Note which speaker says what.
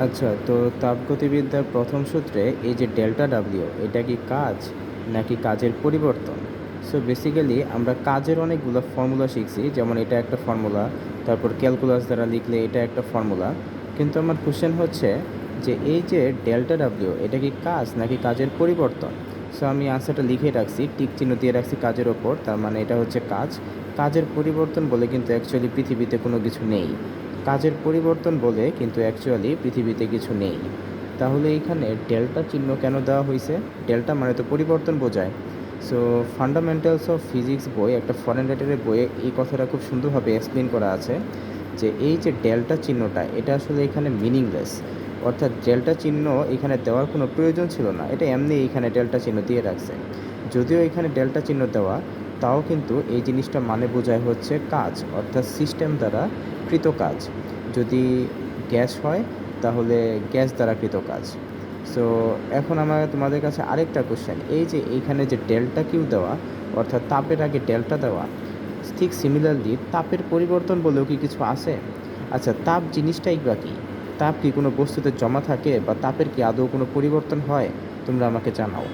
Speaker 1: আচ্ছা, তো তাপগতিবিদ্যার প্রথম সূত্রে এই যে ডেল্টা ডাব্লিউ এটা কি কাজ নাকি কাজের পরিবর্তন? সো বেসিক্যালি আমরা কাজের অনেকগুলো ফর্মুলা শিখছি, যেমন এটা একটা ফর্মুলা, তারপর ক্যালকুলাস দ্বারা লিখলে এটা একটা ফর্মুলা। কিন্তু আমার কোশ্চেন হচ্ছে যে এই যে ডেল্টা ডাব্লিউ এটা কি কাজ নাকি কাজের পরিবর্তন? সো আমি আনসারটা লিখে রাখছি, টিক চিহ্ন দিয়ে রাখছি কাজের ওপর, তার মানে এটা হচ্ছে কাজ। কাজের পরিবর্তন বলে কিন্তু অ্যাকচুয়ালি পৃথিবীতে কোনো কিছু নেই। কাজের পরিবর্তন বলে কিন্তু অ্যাকচুয়ালি পৃথিবীতে কিছু নেই। তাহলে এইখানে ডেল্টা চিহ্ন কেন দেওয়া হয়েছে? ডেল্টা মানে তো পরিবর্তন বোঝায়। সো ফান্ডামেন্টালস অফ ফিজিক্স বই, একটা ফরেন রাইটারের বইয়ে এই কথাটা খুব সুন্দরভাবে এক্সপ্লেন করা আছে যে এই যে ডেল্টা চিহ্নটা এটা আসলে এখানে মিনিংলেস। অর্থাৎ ডেল্টা চিহ্ন এখানে দেওয়ার কোনো প্রয়োজন ছিল না, এটা এমনি এখানে ডেল্টা চিহ্ন দিয়ে রাখছে। যদিও এখানে ডেল্টা চিহ্ন দেওয়া, তাও কিন্তু এই জিনিসটা মানে বোঝায় হচ্ছে কাজ, অর্থাৎ সিস্টেম দ্বারা কৃত কাজ। যদি গ্যাস হয় তাহলে গ্যাস দ্বারা কৃত কাজ। সো এখন আমার তোমাদের কাছে আরেকটা কোশ্চেন, এই যে এইখানে যে ডেল্টা কিউ দেওয়া, অর্থাৎ তাপের আগে ডেল্টা দেওয়া, ঠিক সিমিলারলি তাপের পরিবর্তন বলেও কি কিছু আছে? আচ্ছা, তাপ জিনিসটাই বা কি? তাপ কি কোনো বস্তুতে জমা থাকে, বা তাপের কি আদৌ কোনো পরিবর্তন হয়? তোমরা আমাকে জানাও।